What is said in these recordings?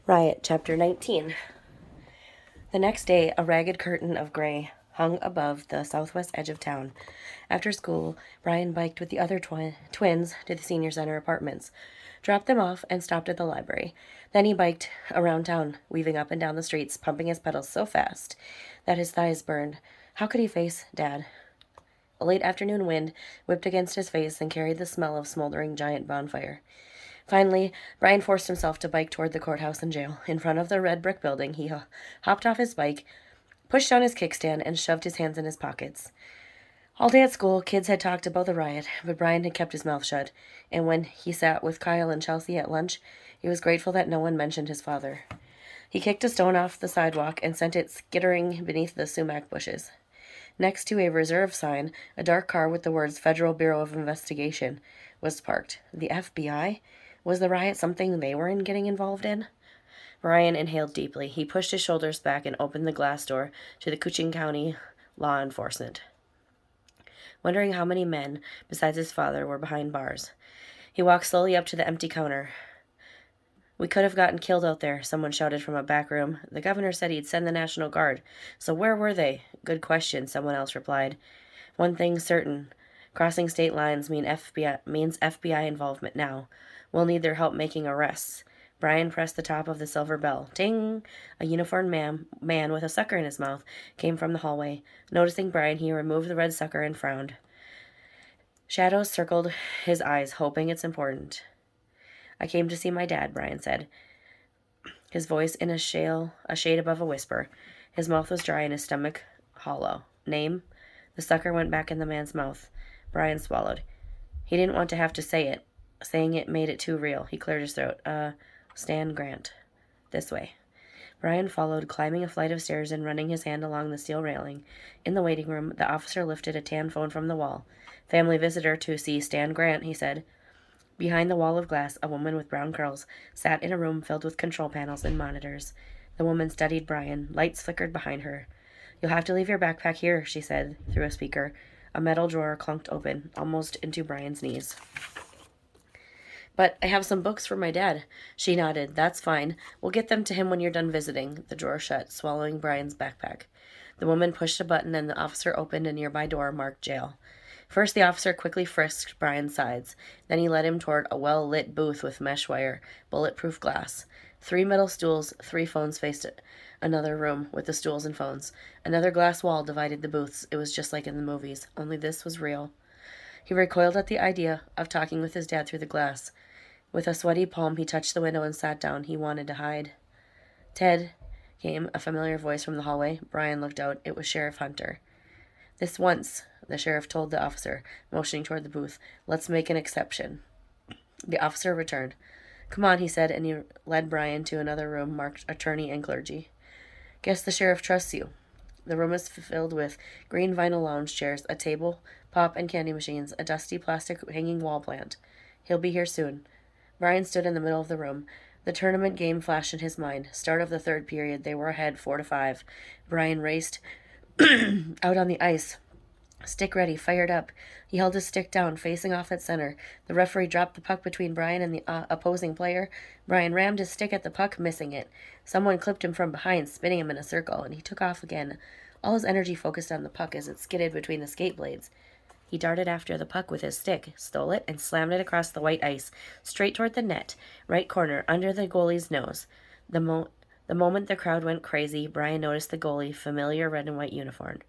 Riot Chapter 19. The next day, a ragged curtain of gray hung above the southwest edge of town. After school, Brian biked with the other twins to the senior center apartments, dropped them off, and stopped at the library. Then he biked around town, weaving up and down the streets, pumping his pedals so fast that his thighs burned. How could he face Dad? A late afternoon wind whipped against his face and carried the smell of smoldering giant bonfire. Finally, Brian forced himself to bike toward the courthouse and jail. In front of the red brick building, he hopped off his bike, pushed down his kickstand, and shoved his hands in his pockets. All day at school, kids had talked about the riot, but Brian had kept his mouth shut, and when he sat with Kyle and Chelsea at lunch, he was grateful that no one mentioned his father. He kicked a stone off the sidewalk and sent it skittering beneath the sumac bushes. Next to a reserve sign, a dark car with the words Federal Bureau of Investigation was parked. The FBI? Was the riot something they were getting involved in? Brian inhaled deeply. He pushed his shoulders back and opened the glass door to the Kuching County law enforcement, wondering how many men, besides his father, were behind bars. He walked slowly up to the empty counter. "We could have gotten killed out there," someone shouted from a back room. "The governor said he'd send the National Guard. So where were they?" "Good question," someone else replied. "One thing's certain. Crossing state lines means FBI involvement now. We'll need their help making arrests." Brian pressed the top of the silver bell. Ding! A uniformed man with a sucker in his mouth came from the hallway. Noticing Brian, he removed the red sucker and frowned. Shadows circled his eyes, hoping it's important. "I came to see my dad," Brian said, his voice in a shade above a whisper. His mouth was dry and his stomach hollow. "Name?" The sucker went back in the man's mouth. Brian swallowed. He didn't want to have to say it. Saying it made it too real. He cleared his throat. Stan Grant. This way." Brian followed, climbing a flight of stairs and running his hand along the steel railing. In the waiting room, the officer lifted a tan phone from the wall. "Family visitor to see Stan Grant," he said. Behind the wall of glass, a woman with brown curls sat in a room filled with control panels and monitors. The woman studied Brian. Lights flickered behind her. "You'll have to leave your backpack here," she said through a speaker. A metal drawer clunked open, almost into Brian's knees. "But I have some books for my dad." She nodded. "That's fine. We'll get them to him when you're done visiting." The drawer shut, swallowing Brian's backpack. The woman pushed a button and the officer opened a nearby door marked jail. First, the officer quickly frisked Brian's sides. Then he led him toward a well-lit booth with mesh wire, bulletproof glass. 3 metal stools, 3 phones faced another room with the stools and phones. Another glass wall divided the booths. It was just like in the movies, only this was real. He recoiled at the idea of talking with his dad through the glass. With a sweaty palm, he touched the window and sat down. He wanted to hide. "Ted," came a familiar voice from the hallway. Brian looked out. It was Sheriff Hunter. "This once," the sheriff told the officer, motioning toward the booth. "Let's make an exception." The officer returned. "Come on," he said, and he led Brian to another room marked attorney and clergy. "Guess the sheriff trusts you." The room was filled with green vinyl lounge chairs, a table, pop and candy machines, a dusty plastic hanging wall plant. "He'll be here soon." Brian stood in the middle of the room. The tournament game flashed in his mind. Start of the third period. They were ahead 4-5. Brian raced out on the ice. Stick ready, fired up. He held his stick down, facing off at center. The referee dropped the puck between Brian and the opposing player. Brian rammed his stick at the puck, missing it. Someone clipped him from behind, spinning him in a circle, and he took off again. All his energy focused on the puck as it skidded between the skate blades. He darted after the puck with his stick, stole it, and slammed it across the white ice, straight toward the net, right corner, under the goalie's nose. The moment the crowd went crazy, Brian noticed the goalie, familiar red and white uniform.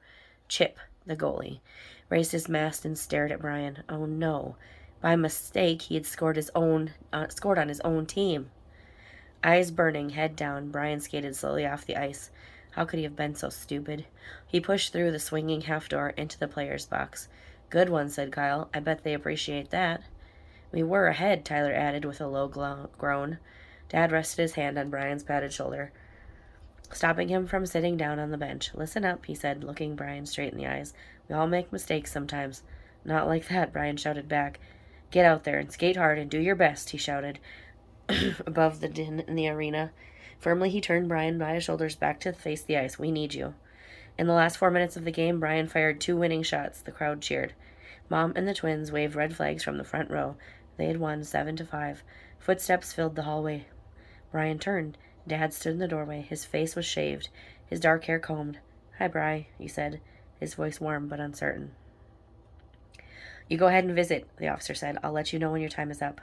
Chip, the goalie, raised his mask and stared at Brian. Oh no. By mistake, he had scored on his own team. Eyes burning, head down, Brian skated slowly off the ice. How could he have been so stupid? He pushed through the swinging half door into the player's box. "Good one," said Kyle. "I bet they appreciate that." "We were ahead," Tyler added with a low groan. Dad rested his hand on Brian's padded shoulder, stopping him from sitting down on the bench. "Listen up," he said, looking Brian straight in the eyes. "We all make mistakes sometimes." "Not like that," Brian shouted back. "Get out there and skate hard and do your best," he shouted above the din in the arena. Firmly, he turned Brian by his shoulders back to face the ice. "We need you." In the last 4 minutes of the game, Brian fired 2 winning shots. The crowd cheered. Mom and the twins waved red flags from the front row. They had won 7-5. Footsteps filled the hallway. Brian turned. Dad stood in the doorway. His face was shaved, his dark hair combed. "Hi, Bri," he said, his voice warm but uncertain. "You go ahead and visit," the officer said. "I'll let you know when your time is up."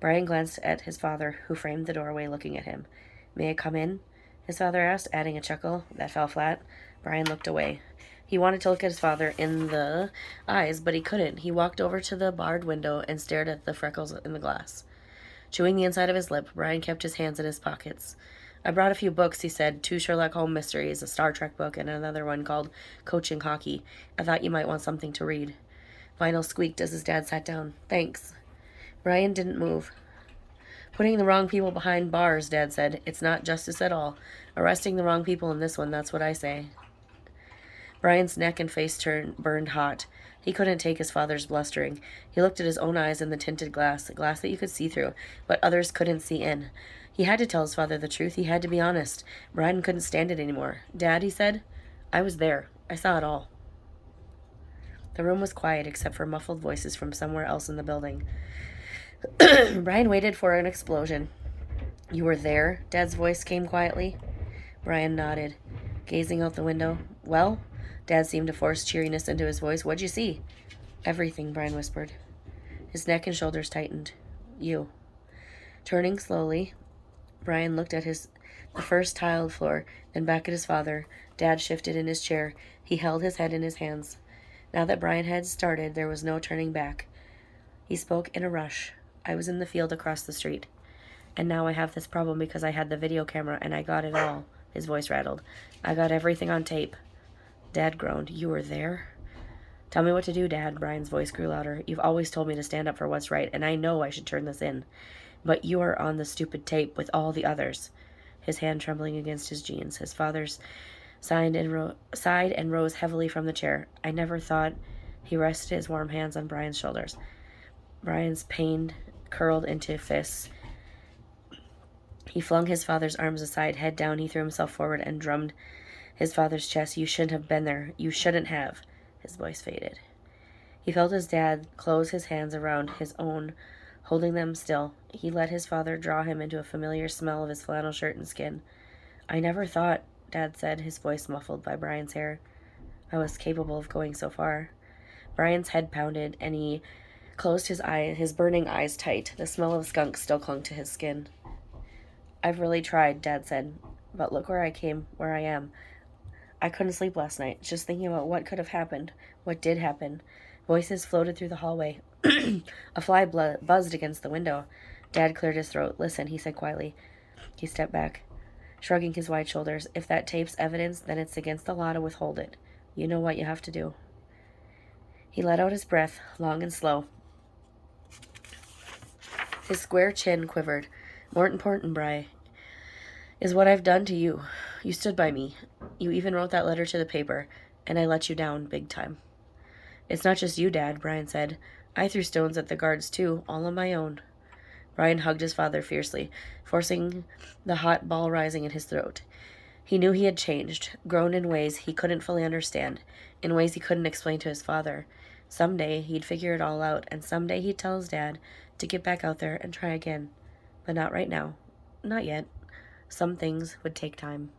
Brian glanced at his father, who framed the doorway looking at him. "May I come in?" his father asked, adding a chuckle that fell flat. Brian looked away. He wanted to look at his father in the eyes, but he couldn't. He walked over to the barred window and stared at the freckles in the glass. Chewing the inside of his lip, Brian kept his hands in his pockets. "I brought a few books," he said. "2 Sherlock Holmes mysteries, a Star Trek book, and another one called Coaching Hockey. I thought you might want something to read." Vinyl squeaked as his dad sat down. "Thanks." Brian didn't move. "Putting the wrong people behind bars," Dad said. "It's not justice at all. Arresting the wrong people in this one, that's what I say." Brian's neck and face burned hot. He couldn't take his father's blustering. He looked at his own eyes in the tinted glass, a glass that you could see through, but others couldn't see in. He had to tell his father the truth. He had to be honest. Brian couldn't stand it anymore. "Dad," he said, "I was there. I saw it all." The room was quiet except for muffled voices from somewhere else in the building. Brian waited for an explosion. "You were there?" Dad's voice came quietly. Brian nodded, gazing out the window. "Well?" Dad seemed to force cheeriness into his voice. "What'd you see?" "Everything," Brian whispered. His neck and shoulders tightened. "You." Turning slowly, Brian looked at the first tiled floor, then back at his father. Dad shifted in his chair. He held his head in his hands. Now that Brian had started, there was no turning back. He spoke in a rush. "I was in the field across the street. And now I have this problem because I had the video camera and I got it all." His voice rattled. "I got everything on tape." Dad groaned. "You were there?" "Tell me what to do, Dad." Brian's voice grew louder. "You've always told me to stand up for what's right, and I know I should turn this in. But you're on the stupid tape with all the others." His hand trembling against his jeans. His father's sighed and rose heavily from the chair. "I never thought—" He rested his warm hands on Brian's shoulders. Brian's pain curled into fists. He flung his father's arms aside. Head down, he threw himself forward and drummed his father's chest. "You shouldn't have been there. You shouldn't have." His voice faded. He felt his dad close his hands around his own, holding them still. He let his father draw him into a familiar smell of his flannel shirt and skin. "I never thought," Dad said, his voice muffled by Brian's hair, "I was capable of going so far." Brian's head pounded, and he closed his burning eyes tight. The smell of skunk still clung to his skin. "I've really tried," Dad said, "but look where I am. I couldn't sleep last night, just thinking about what could have happened, what did happen." Voices floated through the hallway. A fly buzzed against the window. Dad cleared his throat. "Listen," he said quietly. He stepped back, shrugging his wide shoulders. "If that tape's evidence, then it's against the law to withhold it. You know what you have to do." He let out his breath, long and slow. His square chin quivered. "More important, Bri, is what I've done to you. You stood by me. You even wrote that letter to the paper, and I let you down big time." "It's not just you, Dad," Brian said. "I threw stones at the guards too, all on my own." Brian hugged his father fiercely, forcing the hot ball rising in his throat. He knew he had changed, grown in ways he couldn't fully understand, in ways he couldn't explain to his father. Someday he'd figure it all out, and someday he'd tell his dad to get back out there and try again. But not right now. Not yet. Some things would take time.